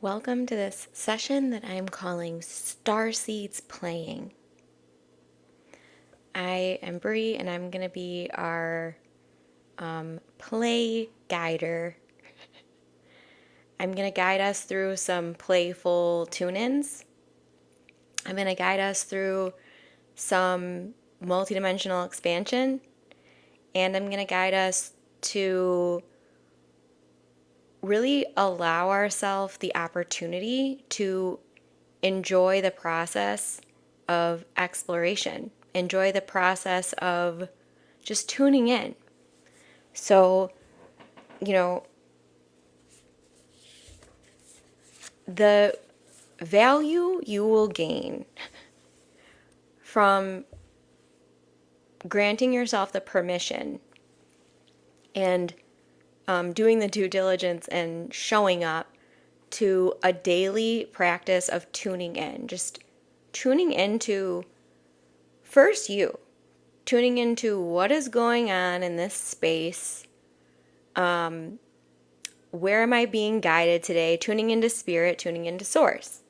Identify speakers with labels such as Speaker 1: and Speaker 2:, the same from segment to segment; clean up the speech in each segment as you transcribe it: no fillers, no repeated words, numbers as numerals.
Speaker 1: Welcome to this session that I'm calling Starseeds Playing. I am Bree and I'm going to be our play guider. I'm going to guide us through some playful tune-ins. I'm going to guide us through some multidimensional expansion, and I'm going to guide us to really allow ourselves the opportunity to enjoy the process of exploration, enjoy the process of just tuning in. So, the value you will gain from granting yourself the permission and doing the due diligence and showing up to a daily practice of tuning in, just tuning into first you, tuning into what is going on in this space. Where am I being guided today? Tuning into spirit, tuning into source,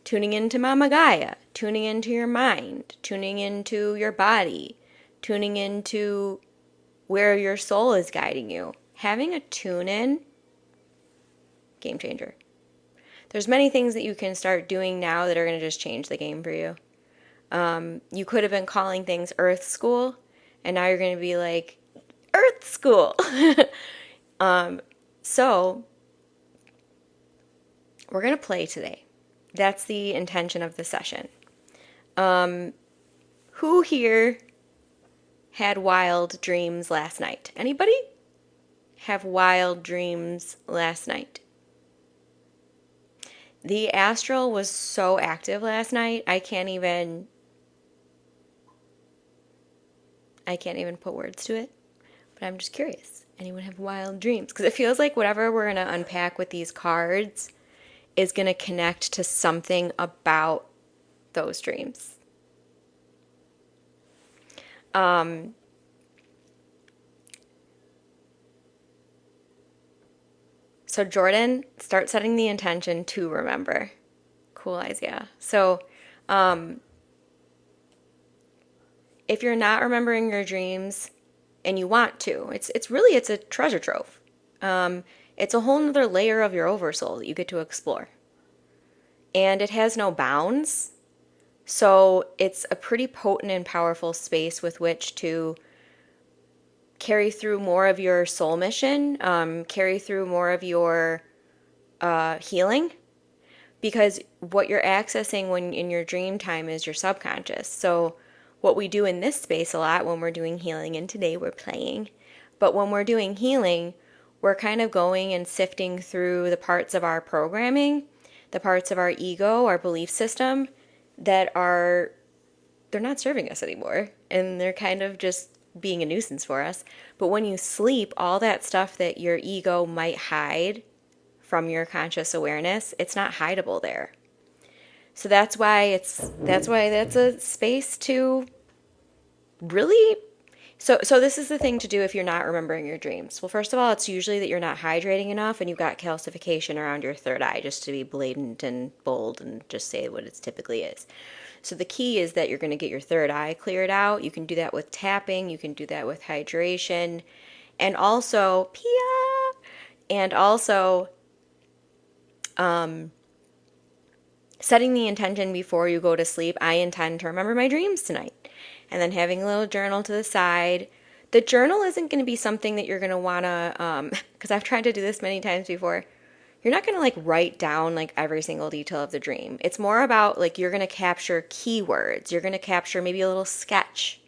Speaker 1: tuning into Mama Gaia, tuning into your mind, tuning into your body, tuning into where your soul is guiding you. Having a tune in, game changer. There's many things that you can start doing now that are going to just change the game for you. You could have been calling things Earth School, and now you're going to be like, Earth School. So, we're going to play today. That's the intention of the session. Who here had wild dreams last night? Anybody have wild dreams last night? The astral was so active last night, I can't even put words to it, but I'm just curious. Anyone have wild dreams? Because it feels like whatever we're going to unpack with these cards is going to connect to something about those dreams. So Jordan, start setting the intention to remember. Cool eyes, yeah. So if you're not remembering your dreams and you want to, it's a treasure trove. It's a whole nother layer of your oversoul that you get to explore. And it has no bounds. So it's a pretty potent and powerful space with which to carry through more of your soul mission, carry through more of your healing, because what you're accessing when in your dream time is your subconscious. So what we do in this space a lot when we're doing healing, and today we're playing, but when we're doing healing, we're kind of going and sifting through the parts of our programming, the parts of our ego, our belief system that they're not serving us anymore, and they're kind of just being a nuisance for us. But when you sleep, all that stuff that your ego might hide from your conscious awareness, it's not hideable there. So that's why that's a space to really so this is the thing to do if you're not remembering your dreams. Well, first of all, it's usually that you're not hydrating enough and you've got calcification around your third eye, just to be blatant and bold and just say what it typically is. So the key is that you're going to get your third eye cleared out. You can do that with tapping. You can do that with hydration. And also, setting the intention before you go to sleep. I intend to remember my dreams tonight. And then having a little journal to the side. The journal isn't going to be something that you're going to want to, because I've tried to do this many times before. You're not going to like write down like every single detail of the dream. It's more about like you're going to capture keywords. You're going to capture maybe a little sketch.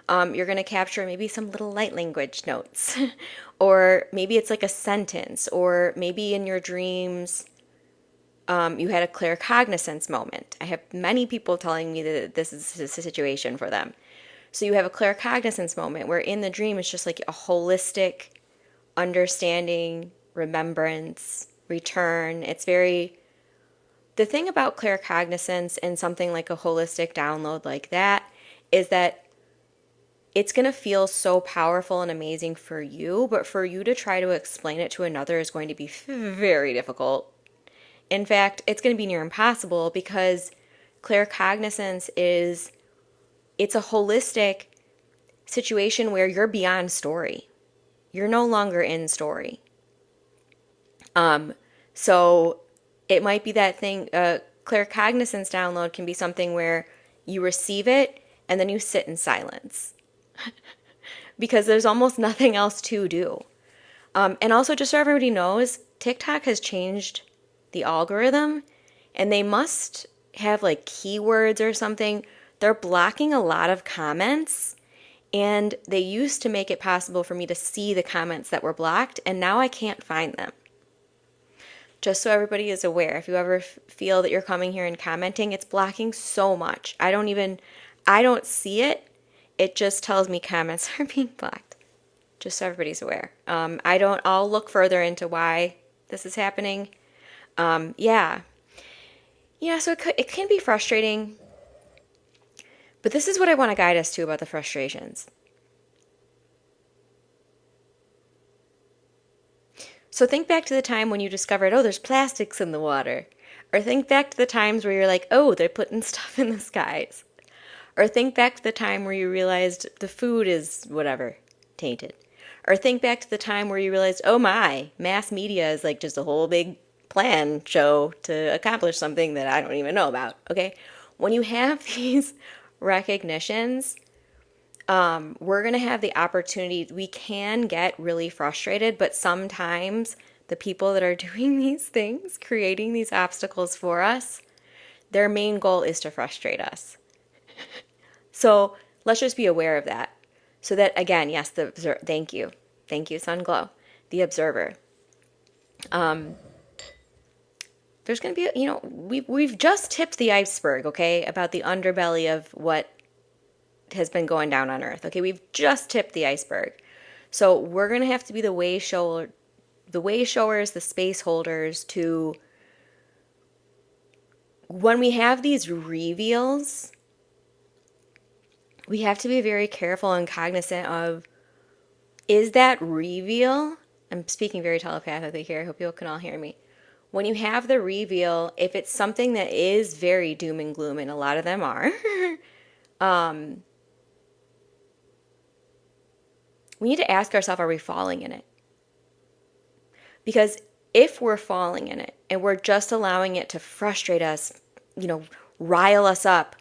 Speaker 1: You're going to capture maybe some little light language notes. Or maybe it's like a sentence. Or maybe in your dreams, you had a clear cognizance moment. I have many people telling me that this is a situation for them. So you have a clear cognizance moment where in the dream it's just like a holistic understanding, remembrance, return. It's very... The thing about clear cognizance and something like a holistic download like that is that it's going to feel so powerful and amazing for you, but for you to try to explain it to another is going to be very difficult. In fact, it's going to be near impossible because claircognizance it's a holistic situation where you're beyond story. You're no longer in story. So it might be that thing, claircognizance download can be something where you receive it and then you sit in silence because there's almost nothing else to do. And also, just so everybody knows, TikTok has changed the algorithm and they must have like keywords or something. They're blocking a lot of comments, and they used to make it possible for me to see the comments that were blocked, and now I can't find them. Just so everybody is aware, if you ever feel that you're coming here and commenting, it's blocking so much. I don't see it. It just tells me comments are being blocked. Just so everybody's aware. I'll look further into why this is happening. Yeah, so it can be frustrating, but this is what I want to guide us to about the frustrations. So think back to the time when you discovered, oh, there's plastics in the water. Or think back to the times where you're like, oh, they're putting stuff in the skies. Or think back to the time where you realized the food is whatever, tainted. Or think back to the time where you realized, oh my, mass media is like just a whole big plan show to accomplish something that I don't even know about, okay? When you have these recognitions, we're going to have the opportunity. We can get really frustrated, but sometimes the people that are doing these things, creating these obstacles for us, their main goal is to frustrate us. So let's just be aware of that. So that, again, yes, thank you, Sun Glow, the observer. There's going to be, we've just tipped the iceberg, okay, about the underbelly of what has been going down on Earth. Okay, we've just tipped the iceberg. So we're going to have to be the way showers, the space holders to, when we have these reveals, we have to be very careful and cognizant of, is that reveal, I'm speaking very telepathically here, I hope you can all hear me. When you have the reveal, if it's something that is very doom and gloom, and a lot of them are, we need to ask ourselves, are we falling in it? Because if we're falling in it and we're just allowing it to frustrate us, rile us up,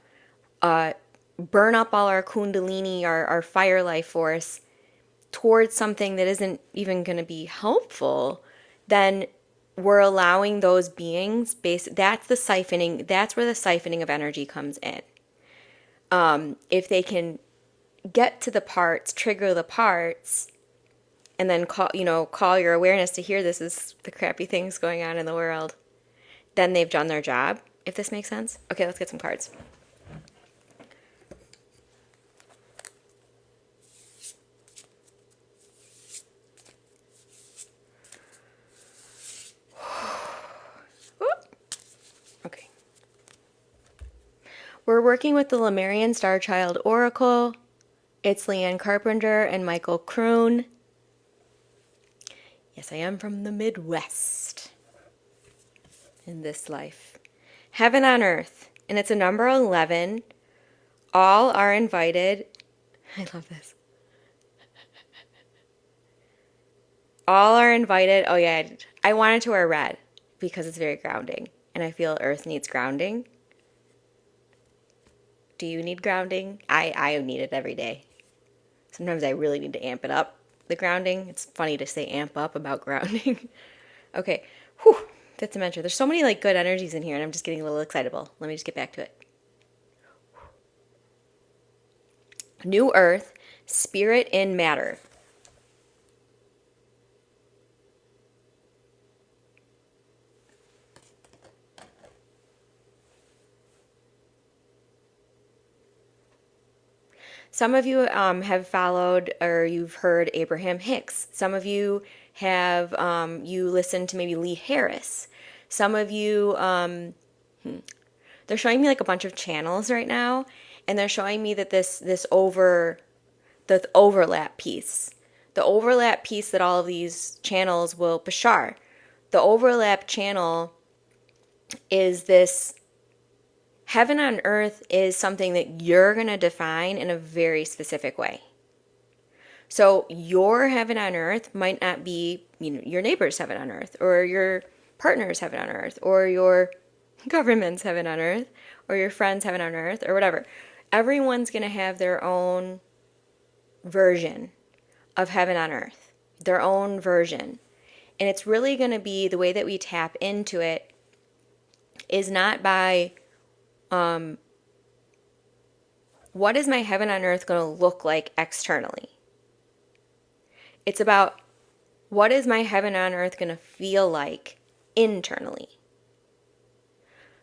Speaker 1: burn up all our kundalini, our fire life force towards something that isn't even going to be helpful, then we're allowing those beings, that's the siphoning, that's where the siphoning of energy comes in. If they can get to the parts, trigger the parts, and then call your awareness to hear this is the crappy things going on in the world, then they've done their job, if this makes sense. Okay, let's get some cards. Okay. We're working with the Lemurian Starchild Oracle. It's Leanne Carpenter and Michael Kroon. Yes, I am from the Midwest in this life. Heaven on Earth, and it's a number 11. All are invited. I love this. All are invited. Oh yeah, I wanted to wear red because it's very grounding, and I feel Earth needs grounding. Do you need grounding? I need it every day. Sometimes I really need to amp it up, the grounding. It's funny to say amp up about grounding. Okay, whew, fifth dimension. There's so many good energies in here, and I'm just getting a little excitable. Let me just get back to it. New Earth, spirit in matter. Some of you have followed or you've heard Abraham Hicks. Some of you have you listened to maybe Lee Harris. Some of you, they're showing me a bunch of channels right now, and they're showing me that the overlap piece that all of these channels will Bashar, the overlap channel is this heaven on earth is something that you're going to define in a very specific way. So your heaven on earth might not be, your neighbor's heaven on earth, or your partner's heaven on earth, or your government's heaven on earth, or your friend's heaven on earth, or whatever. Everyone's going to have their own version of heaven on earth, their own version. And it's really going to be the way that we tap into it is not by what is my heaven on earth going to look like externally? It's about what is my heaven on earth going to feel like internally?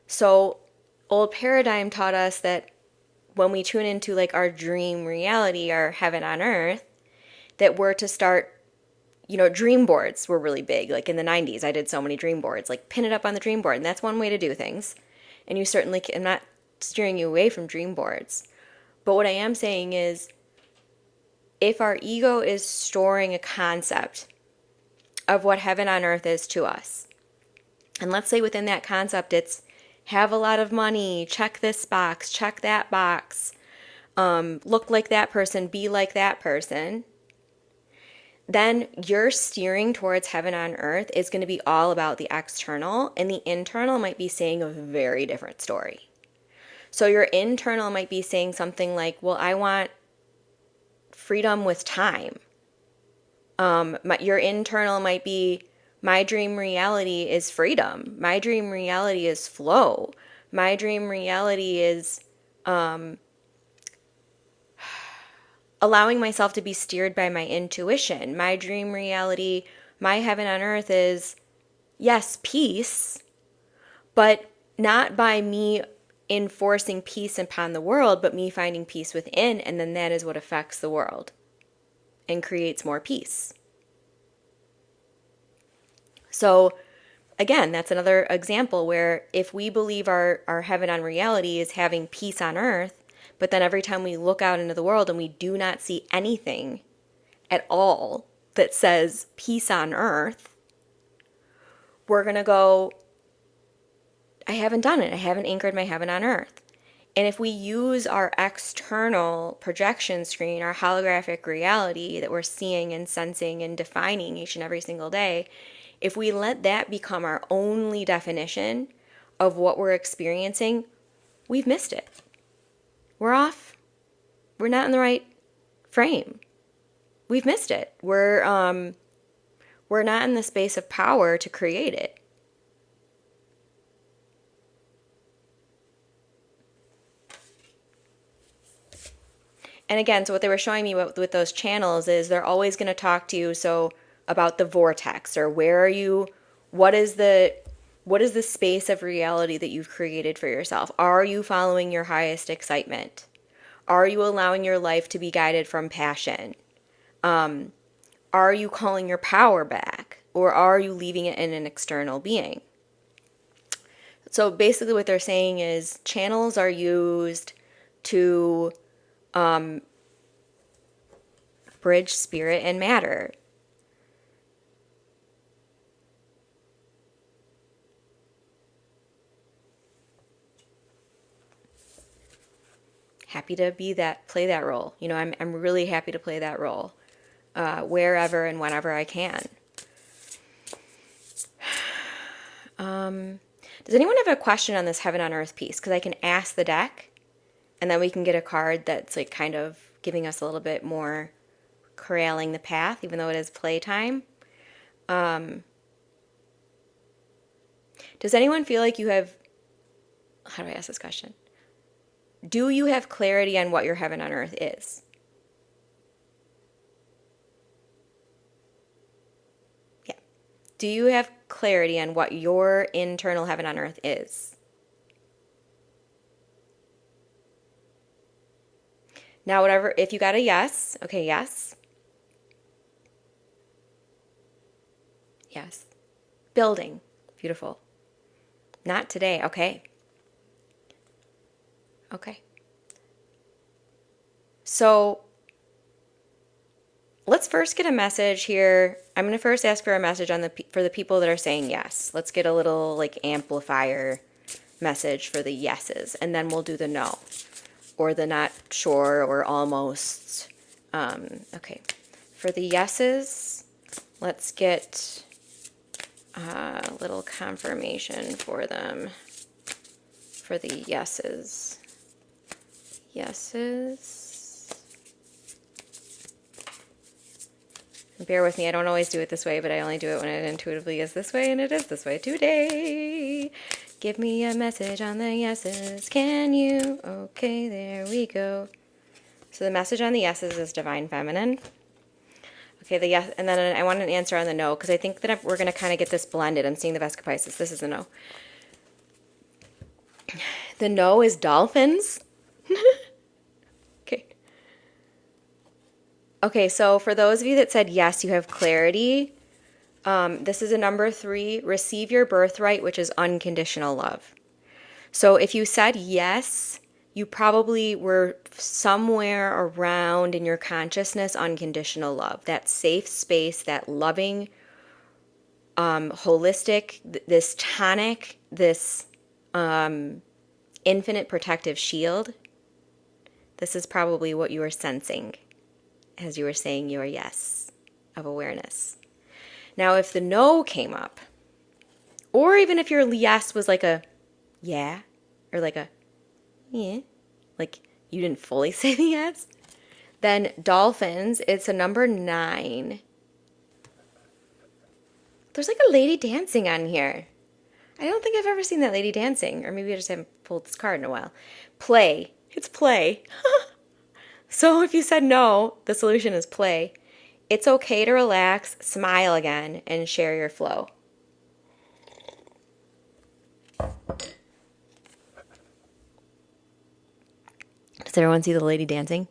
Speaker 1: So old paradigm taught us that when we tune into like our dream reality, our heaven on earth, that we're to start, dream boards were really big. Like in the 90s, I did so many dream boards, like pin it up on the dream board. And that's one way to do things. And you certainly can, I'm not steering you away from dream boards. But what I am saying is, if our ego is storing a concept of what heaven on earth is to us, and let's say within that concept it's have a lot of money, check this box, check that box, look like that person, be like that person, then your steering towards heaven on earth is going to be all about the external, and the internal might be saying a very different story. So your internal might be saying something like, well, I want freedom with time. Your internal might be, my dream reality is freedom. My dream reality is flow. My dream reality is allowing myself to be steered by my intuition. My dream reality, my heaven on earth is, yes, peace, but not by me enforcing peace upon the world, but me finding peace within, and then that is what affects the world and creates more peace. So again, that's another example where if we believe our heaven on reality is having peace on earth, but then every time we look out into the world and we do not see anything at all that says peace on earth, we're going to go, I haven't done it. I haven't anchored my heaven on earth. And if we use our external projection screen, our holographic reality that we're seeing and sensing and defining each and every single day, if we let that become our only definition of what we're experiencing, we've missed it. We're off. We're not in the right frame. We've missed it. We're not in the space of power to create it. And again, so what they were showing me with those channels is they're always going to talk to you about the vortex, or where are you, what is the space of reality that you've created for yourself? Are you following your highest excitement? Are you allowing your life to be guided from passion? Are you calling your power back, or are you leaving it in an external being? So basically what they're saying is channels are used to bridge spirit and matter. Happy to play that role. I'm really happy to play that role wherever and whenever I can. Does anyone have a question on this heaven on earth piece? Because I can ask the deck, and then we can get a card that's like kind of giving us a little bit more corralling the path, even though it is playtime. Does anyone feel like you have, how do I ask this question? Do you have clarity on what your heaven on earth is? Yeah. Do you have clarity on what your internal heaven on earth is? Now, whatever, if you got a yes, okay, yes. Yes. Building. Beautiful. Not today. Okay. Okay. So let's first get a message here. I'm going to first ask for a message on for the people that are saying yes. Let's get a little like amplifier message for the yeses, and then we'll do the no or the not sure or almost. Okay, for the yeses, let's get a little confirmation for them. For the yeses. Yeses. Bear with me, I don't always do it this way, but I only do it when it intuitively is this way, and it is this way today. Give me a message on the yeses, can you? Okay, there we go. So the message on the yeses is Divine Feminine. Okay, the yes, and then I want an answer on the no, because I think that we're going to kind of get this blended. I'm seeing the Vesca Pisces. This is the no. The no is dolphins. Okay. Okay, so for those of you that said yes, you have clarity. This is a number 3. Receive your birthright, which is unconditional love. So if you said yes, you probably were somewhere around in your consciousness unconditional love. That safe space, that loving, holistic, this tonic, this infinite protective shield. This is probably what you were sensing as you were saying your yes of awareness. Now, if the no came up, or even if your yes was like a yeah, or like a yeah, like you didn't fully say the yes, then dolphins, it's a number 9. There's like a lady dancing on here. I don't think I've ever seen that lady dancing, or maybe I just haven't pulled this card in a while. Play. It's play. So if you said no, the solution is play. It's okay to relax, smile again, and share your flow. Does everyone see the lady dancing?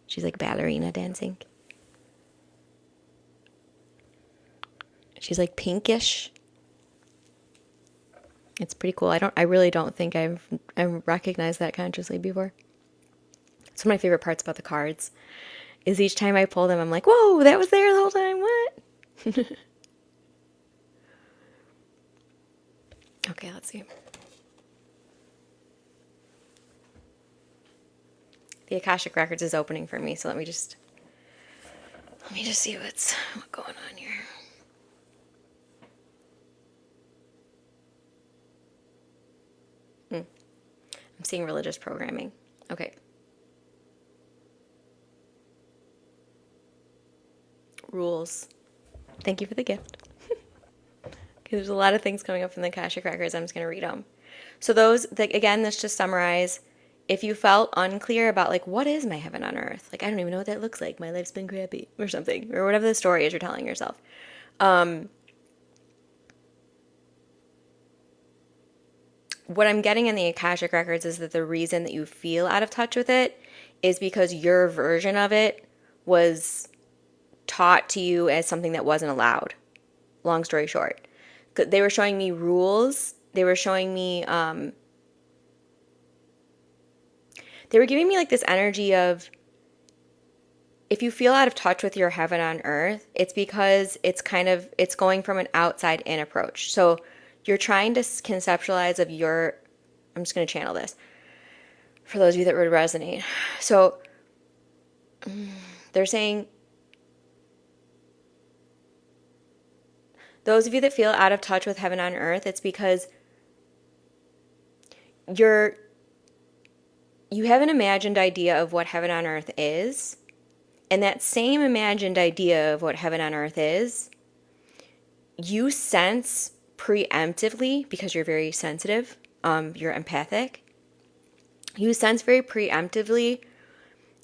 Speaker 1: She's like ballerina dancing. She's like pinkish. It's pretty cool. I really don't think I've recognized that consciously before. It's one of my favorite parts about the cards is each time I pull them, I'm like, whoa, that was there the whole time. What? Okay, let's see. The Akashic Records is opening for me, so let me just see what's going on here. I'm seeing religious programming. Okay. Rules. Thank you for the gift. Okay, there's a lot of things coming up from the Akashic Records. I'm just going to read them. So those, again, let's just summarize. If you felt unclear about, like, what is my heaven on earth? Like, I don't even know what that looks like. My life's been crappy or something. Or whatever the story is you're telling yourself. What I'm getting in the Akashic Records is that the reason that you feel out of touch with it is because your version of it was taught to you as something that wasn't allowed. Long story short. They were showing me rules. They were showing me, they were giving me like this energy of, if you feel out of touch with your heaven on earth, it's because it's going from an outside in approach. So you're trying to conceptualize of your, I'm just going to channel this for those of you that would resonate. So they're saying, those of you that feel out of touch with heaven on earth, it's because you have an imagined idea of what heaven on earth is, and that same imagined idea of what heaven on earth is, you sense preemptively, because you're very sensitive, you're empathic, you sense very preemptively,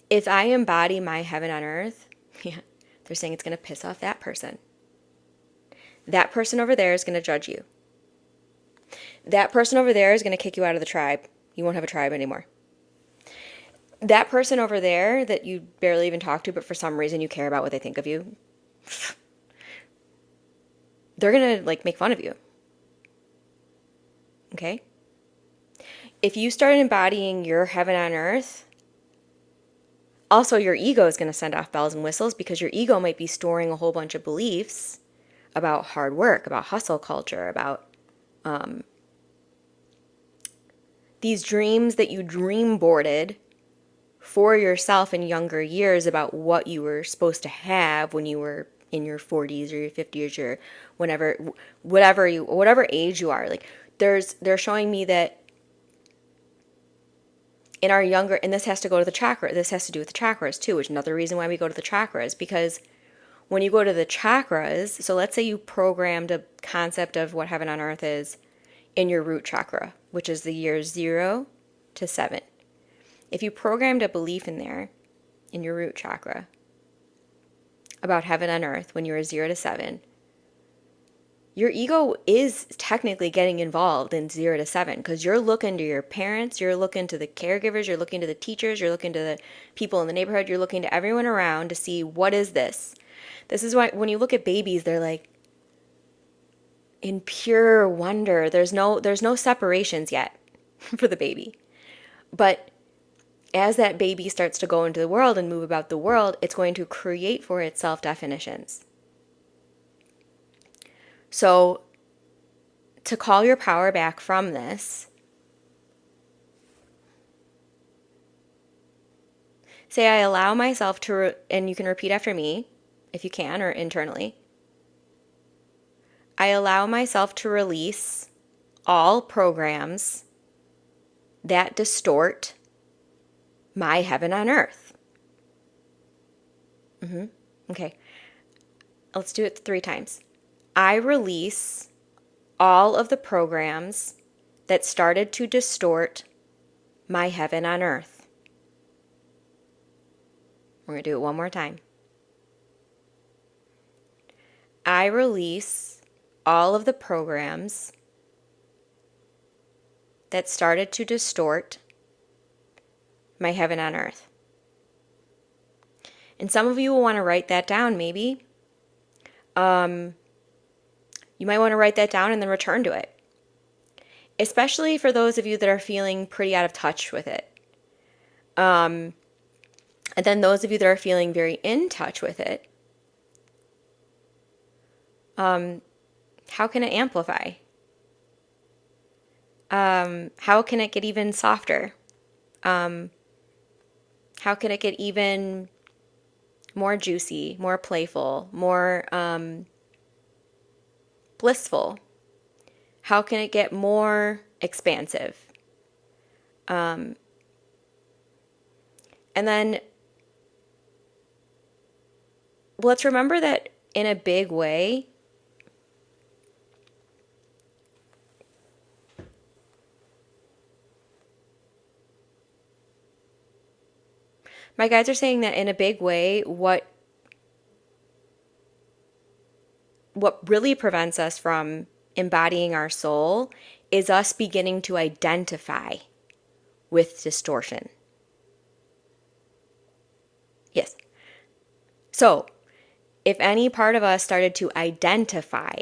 Speaker 1: if I embody my heaven on earth, yeah, they're saying it's going to piss off that person. That person over there is going to judge you. That person over there is going to kick you out of the tribe. You won't have a tribe anymore. That person over there that you barely even talk to, but for some reason you care about what they think of you, they're going to like make fun of you. Okay? If you start embodying your heaven on earth, Also, your ego is going to send off bells and whistles because your ego might be storing a whole bunch of beliefs about hard work, about hustle culture, about these dreams that you dream boarded for yourself in younger years about what you were supposed to have when you were in your 40s or your 50s or whatever age you are. Like they're showing me that in our younger, and this has to go to the chakra, this has to do with the chakras too, which is another reason why we go to the chakras, because when you go to the chakras, so let's say you programmed a concept of what heaven on earth is in your root chakra, which is the years 0 to 7. If you programmed a belief in there, in your root chakra, about heaven on earth when you were 0 to 7, your ego is technically getting involved in 0 to 7 because you're looking to your parents, you're looking to the caregivers, you're looking to the teachers, you're looking to the people in the neighborhood, you're looking to everyone around to see what is this. This is why when you look at babies, they're like in pure wonder. There's no separations yet for the baby. But as that baby starts to go into the world and move about the world, it's going to create for itself definitions. So to call your power back from this, say I allow myself to, and you can repeat after me if you can or internally. I allow myself to release all programs that distort my heaven on earth. Okay. Let's do it 3 times. I release all of the programs that started to distort my heaven on earth. We're going to do it one more time. I release all of the programs that started to distort my heaven on earth. And some of you will want to write that down, maybe. You might want to write that down and then return to it. Especially for those of you that are feeling pretty out of touch with it. And then those of you that are feeling very in touch with it. How can it amplify? How can it get even softer? How can it get even more juicy, more playful, more blissful? How can it get more expansive? And then let's remember that in a big way, my guides are saying that in a big way, what really prevents us from embodying our soul is us beginning to identify with distortion. Yes. So, if any part of us started to identify,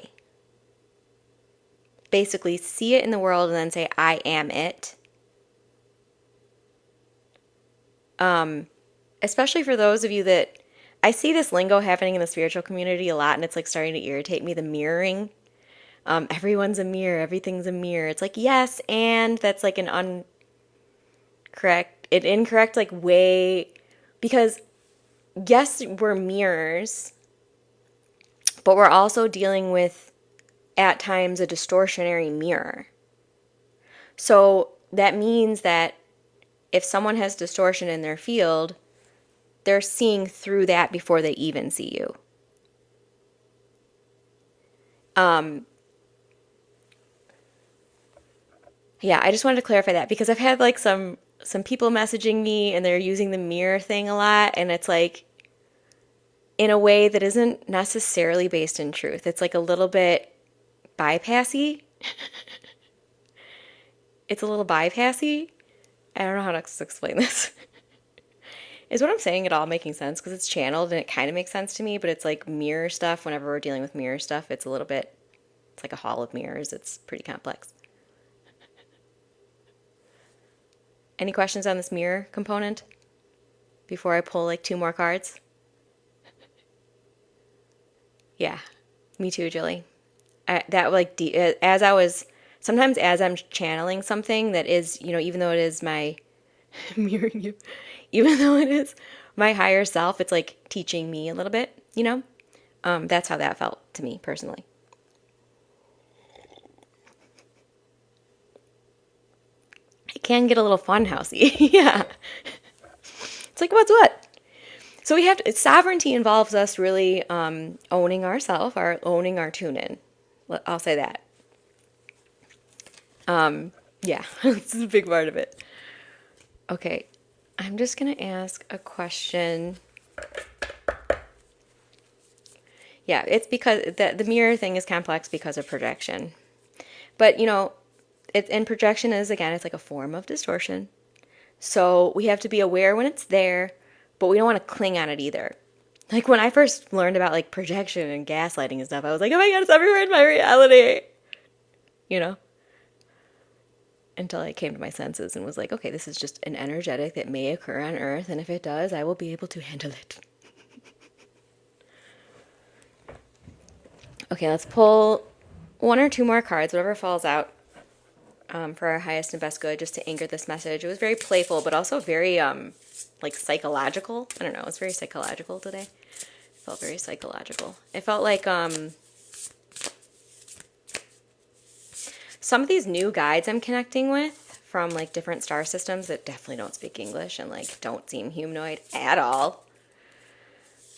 Speaker 1: basically see it in the world and then say, I am it. Especially for those of you that, I see this lingo happening in the spiritual community a lot, and it's like starting to irritate me, the mirroring. Everyone's a mirror, everything's a mirror. It's like, yes, and that's like an incorrect like way, because yes, we're mirrors, but we're also dealing with, at times, a distortionary mirror. So that means that if someone has distortion in their field, they're seeing through that before they even see you. Yeah, I just wanted to clarify that because I've had like some people messaging me and they're using the mirror thing a lot, and it's like in a way that isn't necessarily based in truth. It's like a little bit bypassy. It's a little bypassy. I don't know how to explain this. Is what I'm saying at all making sense? Because it's channeled and it kind of makes sense to me, but it's like mirror stuff. Whenever we're dealing with mirror stuff, it's like a hall of mirrors. It's pretty complex. Any questions on this mirror component? before I pull like 2 more cards? Yeah, me too, Julie. That like as I was sometimes as I'm channeling something that is, even though it is my mirroring you, even though it is my higher self, it's like teaching me a little bit. That's how that felt to me personally. It can get a little funhousey. Yeah. It's like, what's what? So we have to, sovereignty involves us really owning ourself, owning our tune in. I'll say that. Yeah, this is a big part of it. Okay, I'm just going to ask a question. Yeah, it's because the mirror thing is complex because of projection. But, and projection is, again, it's like a form of distortion. So we have to be aware when it's there, but we don't want to cling on it either. Like when I first learned about like projection and gaslighting and stuff, I was like, oh my God, it's everywhere in my reality. You know? Until I came to my senses and was like, okay, this is just an energetic that may occur on Earth, and if it does, I will be able to handle it. Okay, let's pull 1 or 2 more cards, whatever falls out, for our highest and best good, just to anchor this message. It was very playful, but also very like psychological. I don't know, it was very psychological today. It felt very psychological. It felt like some of these new guides I'm connecting with from like different star systems that definitely don't speak English and like don't seem humanoid at all,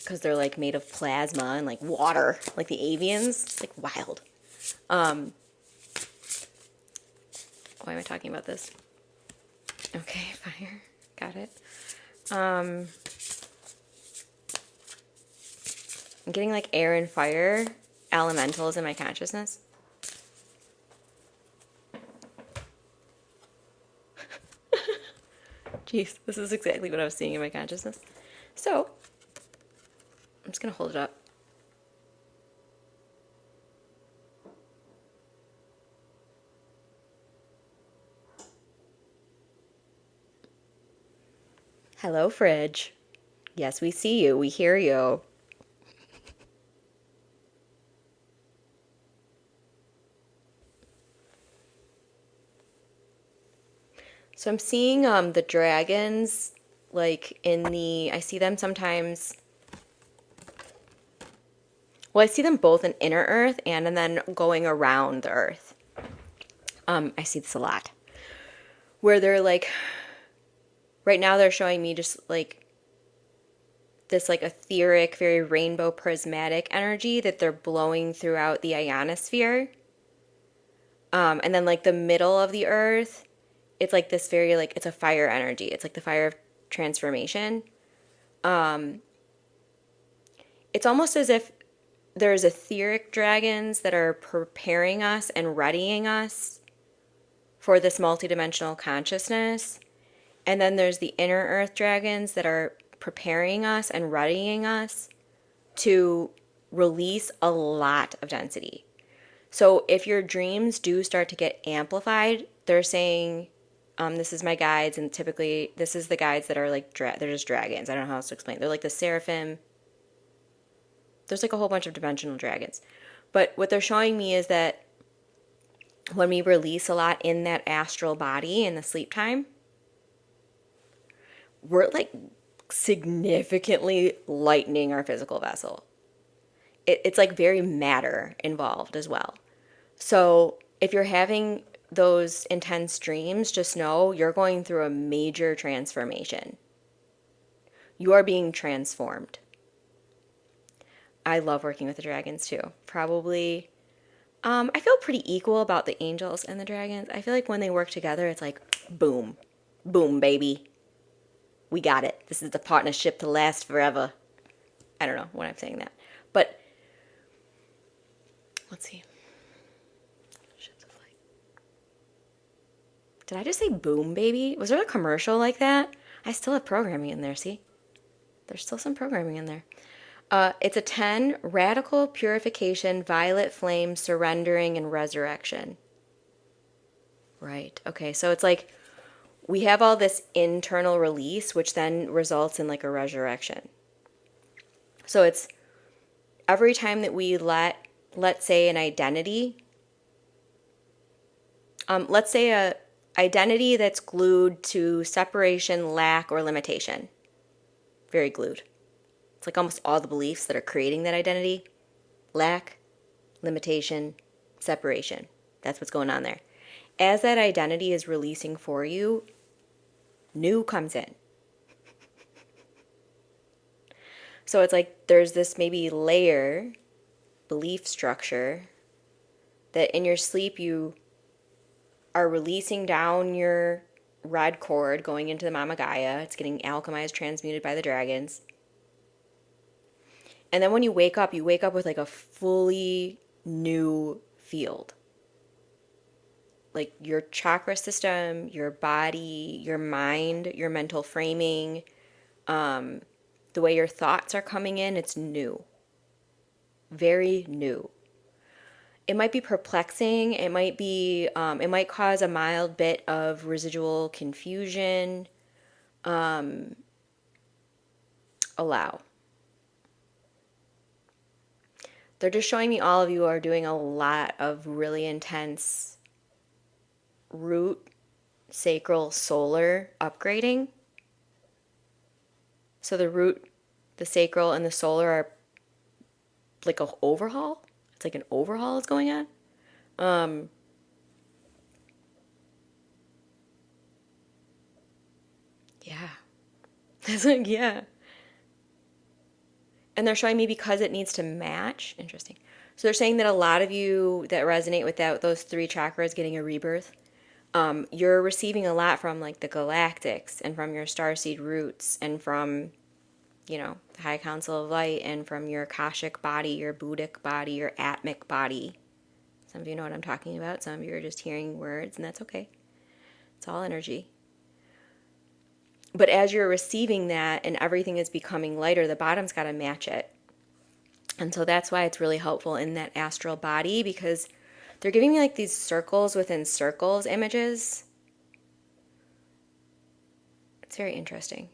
Speaker 1: because they're like made of plasma and like water, like the avians. It's like wild. Why am I talking about this? Okay, fire. Got it. I'm getting like air and fire elementals in my consciousness. Jeez, this is exactly what I was seeing in my consciousness. So, I'm just going to hold it up. Hello, fridge. Yes, we see you. We hear you. So I'm seeing the dragons like I see them sometimes. Well, I see them both in inner earth and then going around the earth. I see this a lot. Where they're like, right now they're showing me just like this like etheric, very rainbow prismatic energy that they're blowing throughout the ionosphere. And then like the middle of the earth, it's like this very like, it's a fire energy. It's like the fire of transformation. It's almost as if there's etheric dragons that are preparing us and readying us for this multidimensional consciousness. And then there's the inner earth dragons that are preparing us and readying us to release a lot of density. So if your dreams do start to get amplified, they're saying, this is my guides, and typically this is the guides that are like, they're just dragons. I don't know how else to explain. They're like the seraphim. There's like a whole bunch of dimensional dragons. But what they're showing me is that when we release a lot in that astral body in the sleep time, we're like significantly lightening our physical vessel. It's like very matter involved as well. So if you're having those intense dreams, just know you're going through a major transformation. You are being transformed. I love working with the dragons too. Probably, I feel pretty equal about the angels and the dragons. I feel like when they work together, it's like, boom, boom, baby. We got it. This is the partnership to last forever. I don't know when I'm saying that. But, let's see. Did I just say boom, baby? Was there a commercial like that? I still have programming in there, see? There's still some programming in there. It's a 10, radical purification, violet flame, surrendering, and resurrection. Right. Okay, so it's like we have all this internal release, which then results in like a resurrection. So it's every time that we let's say an identity, let's say a identity that's glued to separation, lack, or limitation. Very glued. It's like almost all the beliefs that are creating that identity. Lack, limitation, separation. That's what's going on there. As that identity is releasing for you, new comes in. So it's like there's this maybe layer, belief structure, that in your sleep you are releasing down your red cord going into the Mama Gaia. It's getting alchemized, transmuted by the dragons. And then when you wake up with like a fully new field. Like your chakra system, your body, your mind, your mental framing, the way your thoughts are coming in, it's new. Very new. It might be perplexing. It might cause a mild bit of residual confusion. Allow. They're just showing me all of you are doing a lot of really intense root, sacral, solar upgrading. So the root, the sacral, and the solar are like an overhaul. It's like an overhaul is going on. Yeah. It's like, yeah. And they're showing me because it needs to match. Interesting. So they're saying that a lot of you that resonate with those 3 chakras getting a rebirth, you're receiving a lot from like the galactics and from your starseed roots and from, you know, the High Council of Light and from your akashic body, your Buddhic body, your atmic body. Some of you know what I'm talking about. Some of you are just hearing words, and that's okay. It's all energy. But as you're receiving that and everything is becoming lighter, the bottom's got to match it. And so that's why it's really helpful in that astral body, because they're giving me like these circles within circles images. It's very interesting.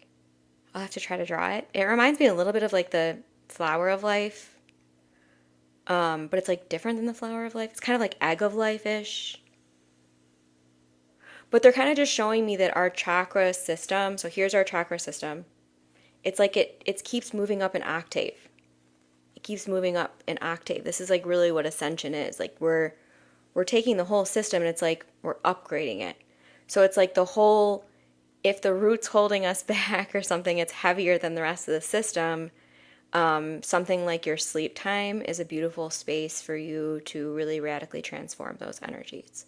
Speaker 1: I'll have to try to draw it. It reminds me a little bit of like the flower of life. But it's like different than the flower of life. It's kind of like egg of life-ish. But they're kind of just showing me that our chakra system, so here's our chakra system. It's like it keeps moving up an octave. It keeps moving up an octave. This is like really what ascension is. Like we're taking the whole system and it's like we're upgrading it. So it's like the whole, if the root's holding us back or something, it's heavier than the rest of the system. Something like your sleep time is a beautiful space for you to really radically transform those energies.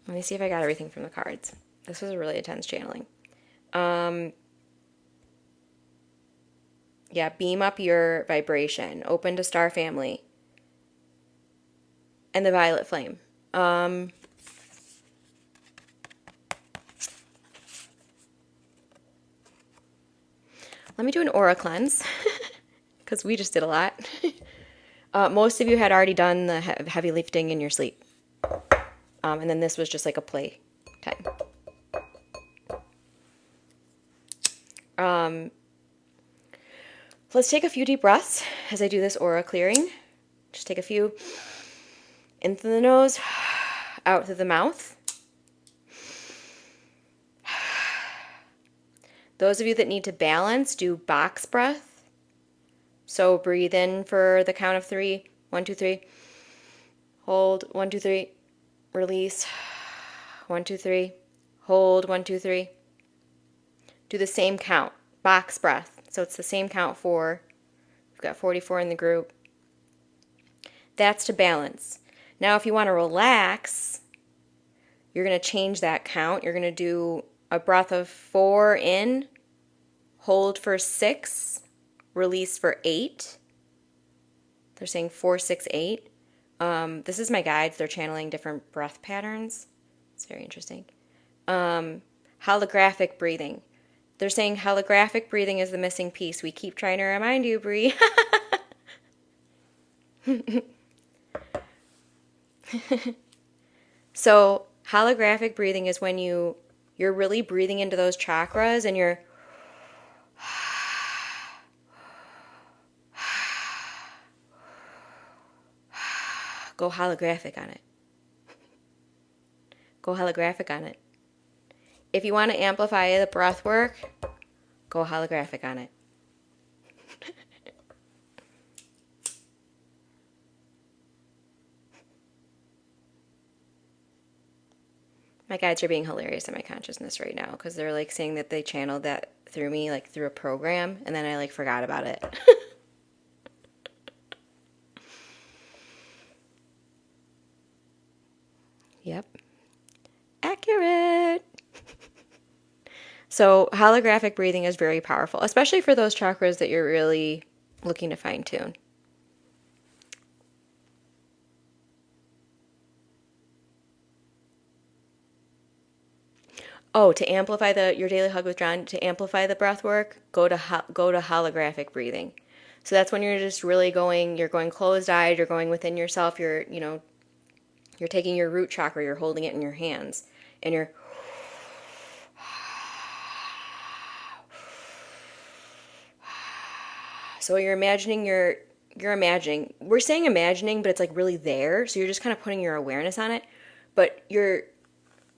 Speaker 1: Let me see if I got everything from the cards. This was a really intense channeling. Yeah, beam up your vibration. Open to star family. And the violet flame. Let me do an aura cleanse. Because we just did a lot. Most of you had already done the heavy lifting in your sleep. And then this was just like a play time. Let's take a few deep breaths as I do this aura clearing. Just take a few in through the nose, out through the mouth. Those of you that need to balance, do box breath. So breathe in for the count of 3. 1, 2, 3. Hold. 1, 2, 3. Release. 1, 2, 3. Hold. 1, 2, 3. Do the same count. Box breath. So it's the same count for, we've got 44 in the group. That's to balance. Now if you want to relax, you're going to change that count. You're going to do a breath of 4 in, hold for 6, release for 8. They're saying 4, 6, 8. This is my guides. They're channeling different breath patterns. It's very interesting. Holographic breathing. They're saying holographic breathing is the missing piece. We keep trying to remind you, Bree. So holographic breathing is when you're really breathing into those chakras and you're go holographic on it. Go holographic on it. If you want to amplify the breath work, go holographic on it. My guides are being hilarious in my consciousness right now because they're like saying that they channeled that through me, like through a program, and then I like forgot about it. Yep. Accurate. So holographic breathing is very powerful, especially for those chakras that you're really looking to fine tune. Oh, to amplify your daily hug with John, to amplify the breath work, go to holographic breathing. So that's when you're just really you're going closed-eyed, you're going within yourself, you're taking your root chakra, you're holding it in your hands, and you're so you're imagining we're saying imagining, but it's like really there, so you're just kind of putting your awareness on it, but you're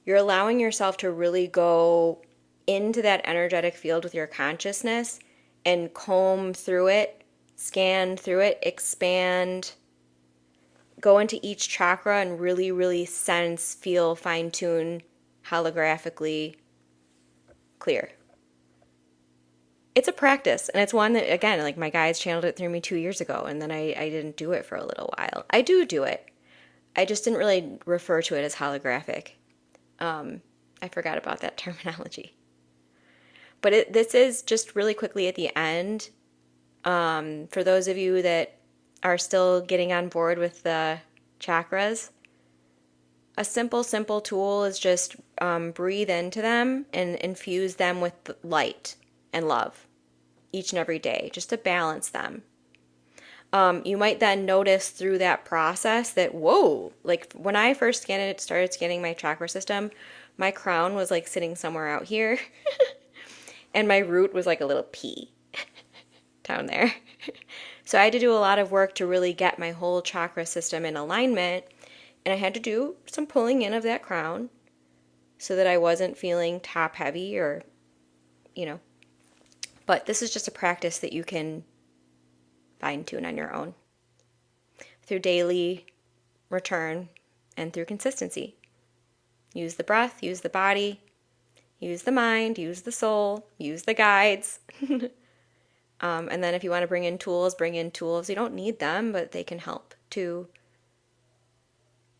Speaker 1: allowing yourself to really go into that energetic field with your consciousness and comb through it, scan through it, expand, go into each chakra and really, really sense, feel, fine tune, holographically clear. It's a practice, and it's one that, again, like my guides channeled it through me 2 years ago, and then I didn't do it for a little while. I do it. I just didn't really refer to it as holographic. I forgot about that terminology. But this is just really quickly at the end. For those of you that are still getting on board with the chakras, a simple tool is just breathe into them and infuse them with light and love each and every day, just to balance them. You might then notice through that process that, whoa, like when I first started scanning my chakra system, my crown was like sitting somewhere out here and my root was like a little pea down there. So I had to do a lot of work to really get my whole chakra system in alignment, and I had to do some pulling in of that crown so that I wasn't feeling top heavy or, but this is just a practice that you can fine tune on your own through daily return and through consistency. Use the breath, use the body, use the mind, use the soul, use the guides. And then if you want to bring in tools, bring in tools. You don't need them, but they can help to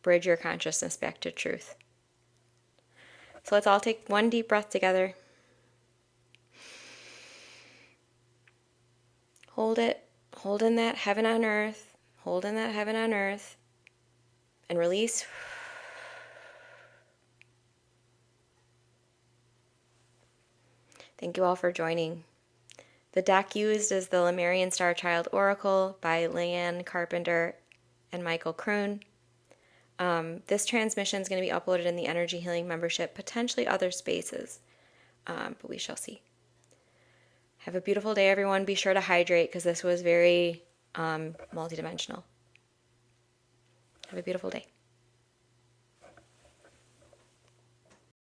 Speaker 1: bridge your consciousness back to truth. So let's all take one deep breath together. Hold it. Hold in that heaven on earth. Hold in that heaven on earth. And release. Thank you all for joining. The deck used is the Lemurian Star Child Oracle by Leanne Carpenter and Michael Kroon. This transmission is going to be uploaded in the Energy Healing membership, potentially other spaces, but we shall see. Have a beautiful day, everyone. Be sure to hydrate because this was very multidimensional. Have a beautiful day.